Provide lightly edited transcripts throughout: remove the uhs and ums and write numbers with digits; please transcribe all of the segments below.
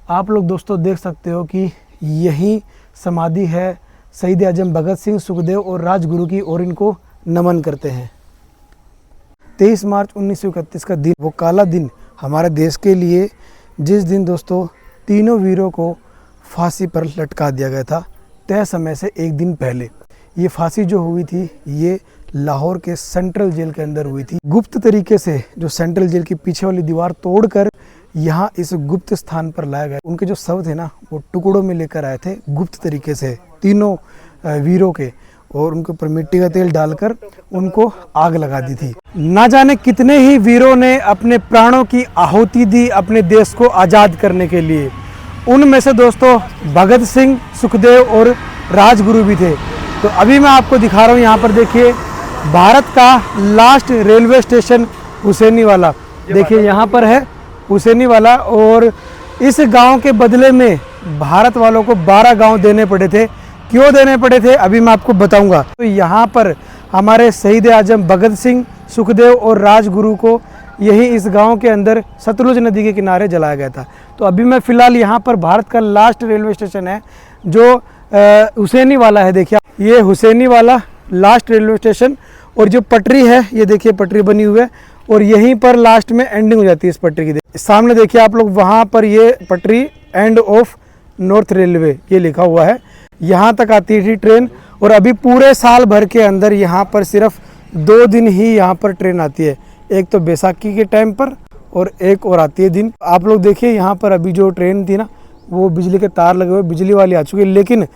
आप लोग दोस्तों देख सकते हो कि यही समाधि है शहीद आजम भगत सिंह, सुखदेव और राजगुरु की, और इनको नमन करते हैं। 23 मार्च 1931 का दिन, वो काला दिन हमारे देश के लिए, जिस दिन दोस्तों तीनों वीरों को फांसी पर लटका दिया गया था तय समय से एक दिन पहले। ये फांसी जो हुई थी ये लाहौर के सेंट्रल जेल के अंदर हुई थी। गुप्त तरीके से जो सेंट्रल जेल की पीछे वाली दीवार तोड़कर यहाँ इस गुप्त स्थान पर लाया गया। उनके जो शव थे ना वो टुकड़ों में लेकर आए थे गुप्त तरीके से तीनों वीरों के, और उनके ऊपर मिट्टी का तेल डालकर उनको आग लगा दी थी। ना जाने कितने ही वीरों ने अपने प्राणों की आहुति दी अपने देश को आज़ाद करने के लिए। उनमें से दोस्तों भगत सिंह, सुखदेव और राजगुरु भी थे। तो अभी मैं आपको दिखा रहा हूँ, यहाँ पर देखिए भारत का लास्ट रेलवे स्टेशन हुसैनी वाला, देखिए यहाँ पर है हुसैनी वाला। और इस गांव के बदले में भारत वालों को 12 गांव देने पड़े थे। क्यों देने पड़े थे अभी मैं आपको बताऊंगा। तो यहाँ पर हमारे शहीद आजम भगत सिंह, सुखदेव और राजगुरु को यही इस गांव के अंदर सतलुज नदी के किनारे जलाया गया था। तो अभी मैं फ़िलहाल यहाँ पर भारत का लास्ट रेलवे स्टेशन है जो हुसैनी वाला है। देखिए ये हुसैनी वाला लास्ट रेलवे स्टेशन, और जो पटरी है ये देखिए पटरी बनी हुई है, और यहीं पर लास्ट में एंडिंग हो जाती है इस पटरी की। सामने देखिए आप लोग, वहाँ पर ये पटरी एंड ऑफ नॉर्थ रेलवे ये लिखा हुआ है। यहाँ तक आती थी ट्रेन, और अभी पूरे साल भर के अंदर यहाँ पर सिर्फ 2 दिन ही यहाँ पर ट्रेन आती है। एक तो बैसाखी के टाइम पर और एक और आती है दिन। आप लोग देखिए यहाँ पर अभी जो ट्रेन थी ना वो बिजली के तार लगे हुए, बिजली वाली आ चुकी है। लेकिन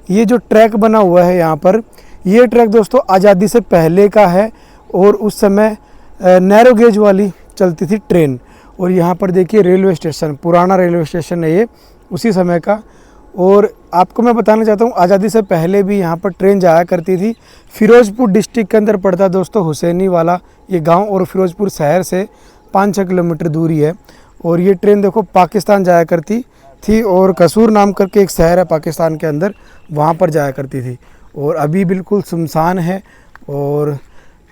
ये जो ट्रैक बना हुआ है यहाँ पर, ये ट्रैक दोस्तों आज़ादी से पहले का है, और उस समय नैरो गेज वाली चलती थी ट्रेन। और यहाँ पर देखिए रेलवे स्टेशन, पुराना रेलवे स्टेशन है ये उसी समय का। और आपको मैं बताना चाहता हूँ आज़ादी से पहले भी यहाँ पर ट्रेन जाया करती थी। फिरोजपुर डिस्ट्रिक्ट के अंदर पड़ता है दोस्तों हुसैनी वाला ये गांव, और फिरोजपुर शहर से 5-6 किलोमीटर दूरी है। और ये ट्रेन देखो पाकिस्तान जाया करती थी, और कसूर नाम करके एक शहर है पाकिस्तान के अंदर, वहाँ पर जाया करती थी। और अभी बिल्कुल सुनसान है। और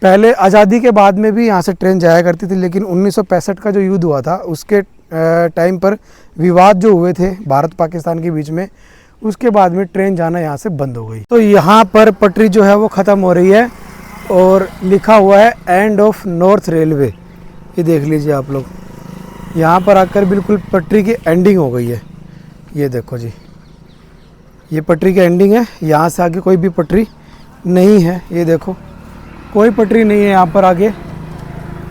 पहले आज़ादी के बाद में भी यहाँ से ट्रेन जाया करती थी, लेकिन 1965 का जो युद्ध हुआ था उसके टाइम पर विवाद जो हुए थे भारत पाकिस्तान के बीच में, उसके बाद में ट्रेन जाना यहाँ से बंद हो गई। तो यहाँ पर पटरी जो है वो ख़त्म हो रही है, और लिखा हुआ है एंड ऑफ नॉर्थ रेलवे। ये देख लीजिए आप लोग, यहाँ पर आकर बिल्कुल पटरी की एंडिंग हो गई है। ये देखो जी, ये पटरी की एंडिंग है। यहाँ से आगे कोई भी पटरी नहीं है। ये देखो कोई पटरी नहीं है यहाँ पर आगे,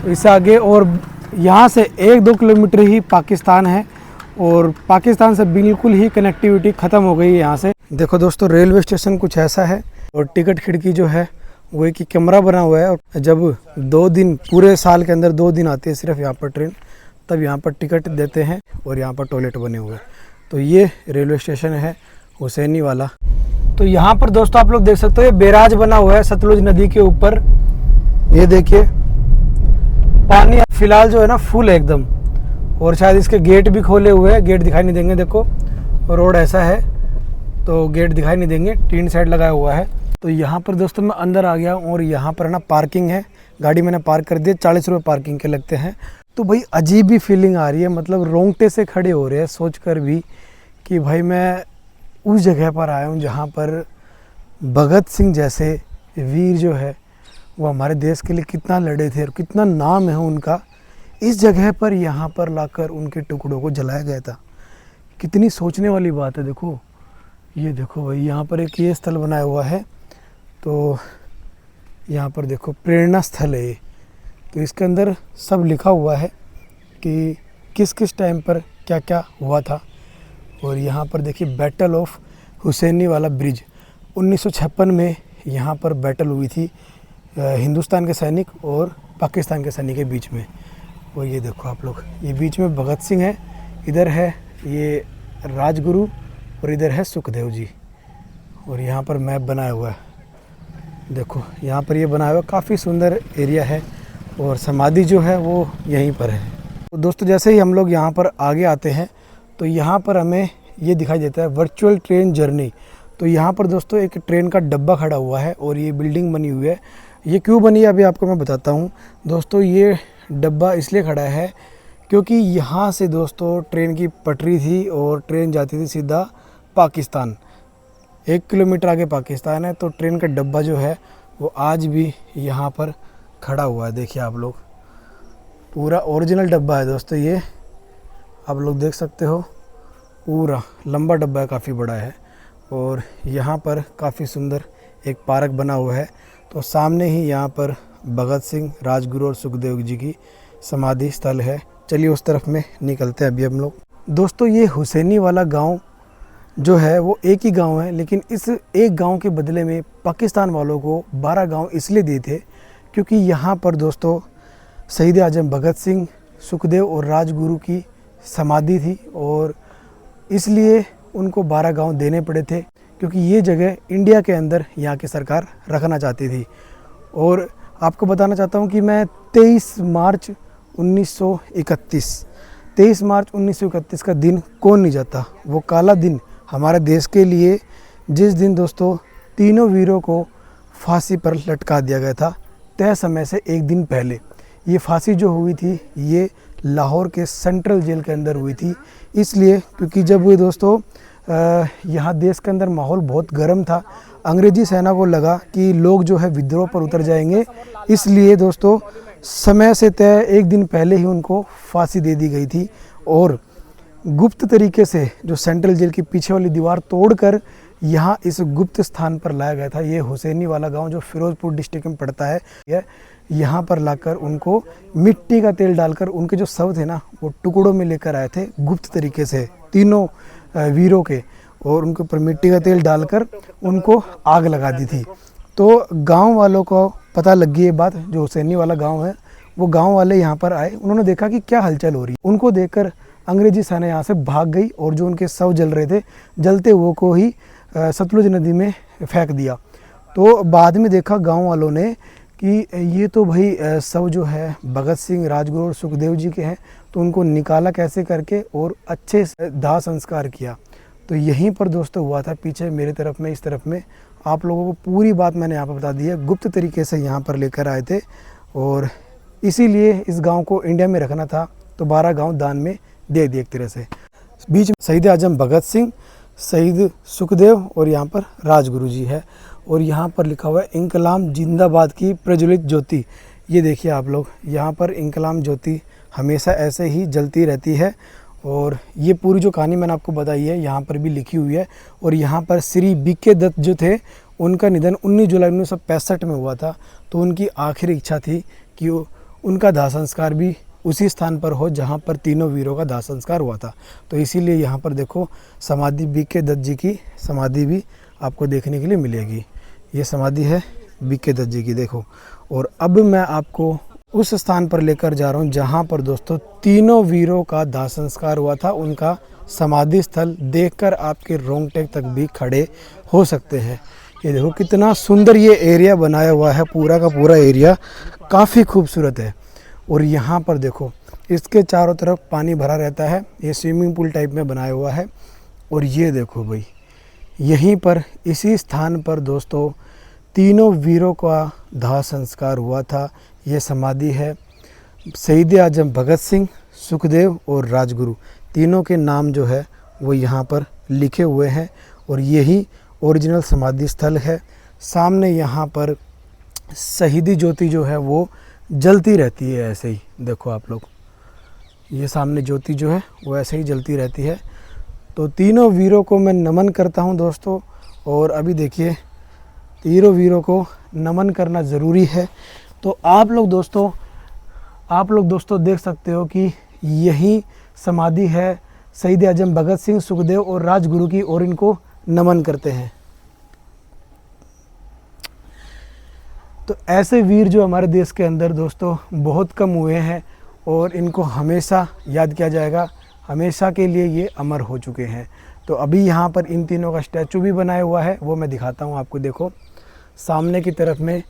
इससे आगे। और यहाँ से 1-2 किलोमीटर ही पाकिस्तान है, और पाकिस्तान से बिल्कुल ही कनेक्टिविटी ख़त्म हो गई है यहाँ से। देखो दोस्तों रेलवे स्टेशन कुछ ऐसा है, और टिकट खिड़की जो है वो एक कैमरा बना हुआ है। और जब 2 दिन पूरे साल के अंदर 2 दिन आती है सिर्फ यहाँ पर ट्रेन, तब यहाँ पर टिकट देते हैं, और यहाँ पर टॉयलेट बने हुए हैं। तो ये रेलवे स्टेशन है हुसैनी वाला। तो यहाँ पर दोस्तों आप लोग देख सकते हो ये बैराज बना हुआ है सतलुज नदी के ऊपर। ये देखिए पानी फिलहाल जो है ना फुल है एकदम, और शायद इसके गेट भी खोले हुए हैं। गेट दिखाई नहीं देंगे, देखो रोड ऐसा है तो गेट दिखाई नहीं देंगे, टीन साइड लगाया हुआ है। तो यहाँ पर दोस्तों मैं अंदर आ गया हूँ, और यहाँ पर ना पार्किंग है, गाड़ी मैंने पार्क कर दी है। 40 रुपये पार्किंग के लगते हैं। तो भाई अजीब ही फीलिंग आ रही है, मतलब रोंगटे से खड़े हो रहे हैं सोच कर भी कि भाई मैं उस जगह पर आया हूँ जहाँ पर भगत सिंह जैसे वीर जो है वो हमारे देश के लिए कितना लड़े थे और कितना नाम है उनका। इस जगह पर यहाँ पर लाकर उनके टुकड़ों को जलाया गया था। कितनी सोचने वाली बात है। देखो ये देखो भाई, यहाँ पर एक ये स्थल बनाया हुआ है, तो यहाँ पर देखो प्रेरणा स्थल है ये। तो इसके अंदर सब लिखा हुआ है कि किस किस टाइम पर क्या क्या हुआ था। और यहाँ पर देखिए बैटल ऑफ हुसैनी वाला ब्रिज 1956 में यहाँ पर बैटल हुई थी हिंदुस्तान के सैनिक और पाकिस्तान के सैनिक के बीच में। और ये देखो आप लोग, ये बीच में भगत सिंह है, इधर है ये राजगुरु और इधर है सुखदेव जी। और यहाँ पर मैप बनाया हुआ है, देखो यहाँ पर ये बनाया हुआ, काफ़ी सुंदर एरिया है। और समाधि जो है वो यहीं पर है। तो दोस्तों जैसे ही हम लोग यहाँ पर आगे आते हैं तो यहाँ पर हमें ये दिखाई देता है वर्चुअल ट्रेन जर्नी। तो यहाँ पर दोस्तों एक ट्रेन का डब्बा खड़ा हुआ है और ये बिल्डिंग बनी हुई है। ये क्यों बनी है अभी आपको मैं बताता हूँ। दोस्तों ये डब्बा इसलिए खड़ा है क्योंकि यहाँ से दोस्तों ट्रेन की पटरी थी और ट्रेन जाती थी सीधा पाकिस्तान। 1 किलोमीटर आगे पाकिस्तान है। तो ट्रेन का डब्बा जो है वो आज भी यहाँ पर खड़ा हुआ है। देखिए आप लोग, पूरा ओरिजिनल डब्बा है दोस्तों ये, आप लोग देख सकते हो। पूरा लंबा डब्बा है, काफ़ी बड़ा है। और यहाँ पर काफ़ी सुंदर एक पार्क बना हुआ है। तो सामने ही यहाँ पर भगत सिंह, राजगुरु और सुखदेव जी की समाधि स्थल है। चलिए उस तरफ में निकलते हैं अभी हम लोग। दोस्तों ये हुसैनी वाला गांव जो है वो एक ही गांव है, लेकिन इस एक गांव के बदले में पाकिस्तान वालों को 12 गांव इसलिए दिए थे क्योंकि यहाँ पर दोस्तों शहीद आजम भगत सिंह, सुखदेव और राजगुरु की समाधि थी और इसलिए उनको 12 गांव देने पड़े थे, क्योंकि ये जगह इंडिया के अंदर यहाँ की सरकार रखना चाहती थी। और आपको बताना चाहता हूँ कि मैं 23 मार्च 1931 का दिन कौन नहीं जाता। वो काला दिन हमारे देश के लिए, जिस दिन दोस्तों तीनों वीरों को फांसी पर लटका दिया गया था, तय समय से एक दिन पहले। ये फांसी जो हुई थी ये लाहौर के सेंट्रल जेल के अंदर हुई थी। इसलिए क्योंकि जब वो दोस्तों यहाँ देश के अंदर माहौल बहुत गर्म था, अंग्रेजी सेना को लगा कि लोग जो है विद्रोह पर उतर जाएंगे, इसलिए दोस्तों समय से तय एक दिन पहले ही उनको फांसी दे दी गई थी। और गुप्त तरीके से जो सेंट्रल जेल की पीछे वाली दीवार तोड़कर यहाँ इस गुप्त स्थान पर लाया गया था। ये हुसैनी वाला गांव जो फिरोजपुर डिस्ट्रिक्ट में पड़ता है, यहाँ पर लाकर उनको मिट्टी का तेल डालकर उनके जो शव थे ना वो टुकड़ों में लेकर आए थे गुप्त तरीके से, तीनों वीरों के, और उनके ऊपर मिट्टी का तेल डालकर उनको आग लगा दी थी। तो गांव वालों को पता लग गई ये बात, जो हुसैनी वाला गांव है, वो गांव वाले यहाँ पर आए। उन्होंने देखा कि क्या हलचल हो रही है। उनको देखकर अंग्रेजी सेना यहाँ से भाग गई और जो उनके शव जल रहे थे, जलते हुए को ही सतलुज नदी में फेंक दिया। तो बाद में देखा गांव वालों ने कि ये तो भाई शव जो है भगत सिंह, राजगुरु और सुखदेव जी के हैं, तो उनको निकाला कैसे करके और अच्छे से दाह संस्कार किया। तो यहीं पर दोस्तों हुआ था, पीछे मेरे तरफ में, इस तरफ में। आप लोगों को पूरी बात मैंने यहाँ पर बता दी है। गुप्त तरीके से यहाँ पर लेकर आए थे और इसीलिए इस गांव को इंडिया में रखना था, तो 12 गांव दान में दे दिए एक तरह से। बीच में शहीद आजम भगत सिंह, शहीद सुखदेव और यहाँ पर राजगुरु जी है। और यहाँ पर लिखा हुआ है इंकलाब जिंदाबाद की प्रज्वलित ज्योति। ये देखिए आप लोग, यहाँ पर इंकलाब ज्योति हमेशा ऐसे ही जलती रहती है। और ये पूरी जो कहानी मैंने आपको बताई है यहाँ पर भी लिखी हुई है। और यहाँ पर श्री बीके दत्त जो थे, उनका निधन 19 जुलाई 1965 में हुआ था। तो उनकी आखिरी इच्छा थी कि उनका दाह संस्कार भी उसी स्थान पर हो जहाँ पर तीनों वीरों का दाह संस्कार हुआ था। तो इसीलिए यहाँ पर देखो समाधि बीके दत्त जी की समाधि भी आपको देखने के लिए मिलेगी। ये समाधि है बीके दत्त जी की, देखो। और अब मैं आपको उस स्थान पर लेकर जा रहा हूँ जहाँ पर दोस्तों तीनों वीरों का दाह संस्कार हुआ था। उनका समाधि स्थल देखकर आपके रोंगटे तक भी खड़े हो सकते हैं। ये देखो कितना सुंदर ये एरिया बनाया हुआ है, पूरा का पूरा एरिया काफ़ी खूबसूरत है। और यहाँ पर देखो इसके चारों तरफ पानी भरा रहता है, ये स्विमिंग पूल टाइप में बनाया हुआ है। और ये देखो भाई, यहीं पर इसी स्थान पर दोस्तों तीनों वीरों का दाह संस्कार हुआ था। ये समाधि है शहीद आजम भगत सिंह, सुखदेव और राजगुरु, तीनों के नाम जो है वो यहाँ पर लिखे हुए हैं। और यही ओरिजिनल समाधि स्थल है। सामने यहाँ पर शहीदी ज्योति जो है वो जलती रहती है ऐसे ही, देखो आप लोग, ये सामने ज्योति जो है वो ऐसे ही जलती रहती है। तो तीनों वीरों को मैं नमन करता हूँ दोस्तों। और अभी देखिए तीनों वीरों को नमन करना ज़रूरी है। तो आप लोग दोस्तों देख सकते हो कि यही समाधि है शहीद आजम भगत सिंह, सुखदेव और राजगुरु की, और इनको नमन करते हैं। तो ऐसे वीर जो हमारे देश के अंदर दोस्तों बहुत कम हुए हैं और इनको हमेशा याद किया जाएगा, हमेशा के लिए ये अमर हो चुके हैं। तो अभी यहाँ पर इन तीनों का स्टैचू भी बनाया हुआ है, वो मैं दिखाता हूँ आपको। देखो सामने की तरफ में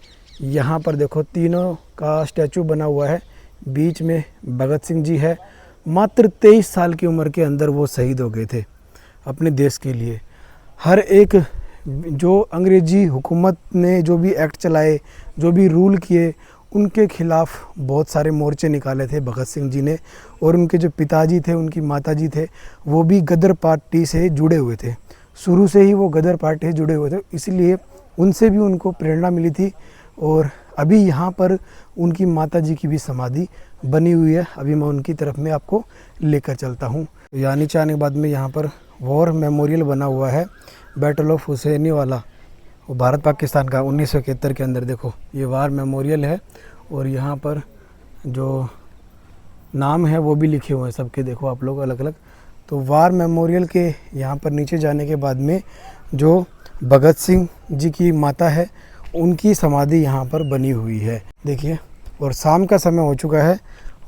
यहाँ पर देखो तीनों का स्टैचू बना हुआ है। बीच में भगत सिंह जी है, मात्र 23 साल की उम्र के अंदर वो शहीद हो गए थे अपने देश के लिए। हर एक जो अंग्रेजी हुकूमत ने जो भी एक्ट चलाए, जो भी रूल किए, उनके खिलाफ़ बहुत सारे मोर्चे निकाले थे भगत सिंह जी ने। और उनके जो पिताजी थे, उनकी माताजी थे, वो भी गदर पार्टी से जुड़े हुए थे। शुरू से ही वो गदर पार्टी से जुड़े हुए थे, इसलिए उनसे भी उनको प्रेरणा मिली थी। और अभी यहाँ पर उनकी माताजी की भी समाधि बनी हुई है। अभी मैं उनकी तरफ में आपको लेकर चलता हूँ। यहाँ नीचे आने के बाद में यहाँ पर वॉर मेमोरियल बना हुआ है, बैटल ऑफ हुसैनी वाला, वो भारत पाकिस्तान का 1971 के अंदर। देखो ये वार मेमोरियल है और यहाँ पर जो नाम है वो भी लिखे हुए हैं सबके, देखो आप लोग अलग अलग। तो वार मेमोरियल के यहाँ पर नीचे जाने के बाद में जो भगत सिंह जी की माता है उनकी समाधि यहाँ पर बनी हुई है, देखिए। और शाम का समय हो चुका है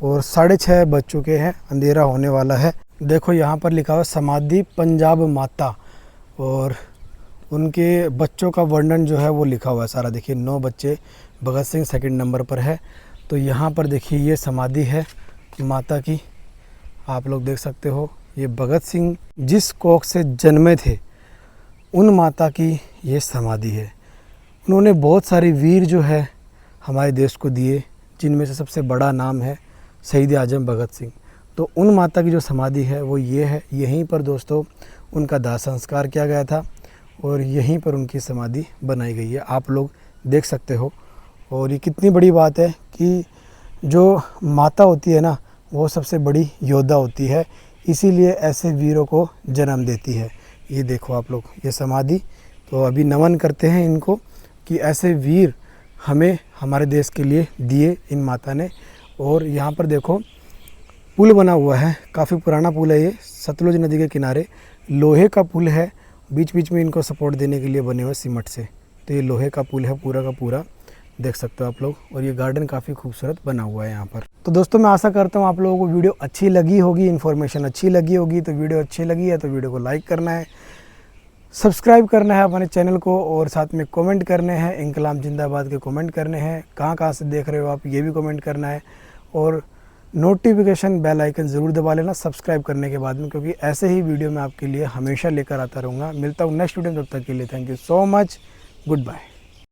और 6:30 बज चुके हैं, अंधेरा होने वाला है। देखो यहाँ पर लिखा हुआ समाधि पंजाब माता, और उनके बच्चों का वर्णन जो है वो लिखा हुआ है सारा। देखिए 9 बच्चे, भगत सिंह सेकंड नंबर पर है। तो यहाँ पर देखिए ये समाधि है माता की, आप लोग देख सकते हो। ये भगत सिंह जिस कोख से जन्मे थे उन माता की ये समाधि है। उन्होंने बहुत सारे वीर जो है हमारे देश को दिए, जिनमें से सबसे बड़ा नाम है शहीद आजम भगत सिंह। तो उन माता की जो समाधि है वो ये है। यहीं पर दोस्तों उनका दाह संस्कार किया गया था और यहीं पर उनकी समाधि बनाई गई है, आप लोग देख सकते हो। और ये कितनी बड़ी बात है कि जो माता होती है ना वो सबसे बड़ी योद्धा होती है, इसीलिए ऐसे वीरों को जन्म देती है। ये देखो आप लोग ये समाधि। तो अभी नमन करते हैं इनको कि ऐसे वीर हमें हमारे देश के लिए दिए इन माता ने। और यहाँ पर देखो पुल बना हुआ है, काफ़ी पुराना पुल है ये, सतलुज नदी के किनारे लोहे का पुल है। बीच बीच में इनको सपोर्ट देने के लिए बने हुए सीमेंट से। तो ये लोहे का पुल है पूरा का पूरा, देख सकते हो आप लोग। और ये गार्डन काफ़ी खूबसूरत बना हुआ है यहाँ पर। तो दोस्तों मैं आशा करता हूँ आप लोगों को वीडियो अच्छी लगी होगी, इन्फॉर्मेशन अच्छी लगी होगी। तो वीडियो अच्छी लगी है तो वीडियो को लाइक करना है, सब्सक्राइब करना है अपने चैनल को, और साथ में कमेंट करने हैं, इंकलाब जिंदाबाद के कमेंट करने हैं। कहाँ से देख रहे हो आप ये भी कमेंट करना है। और नोटिफिकेशन बेल आइकन ज़रूर दबा लेना सब्सक्राइब करने के बाद में, क्योंकि ऐसे ही वीडियो मैं आपके लिए हमेशा लेकर आता रहूँगा। मिलता हूँ नेक्स्ट वीडियो में, तब तक के लिए thank you so much, good bye.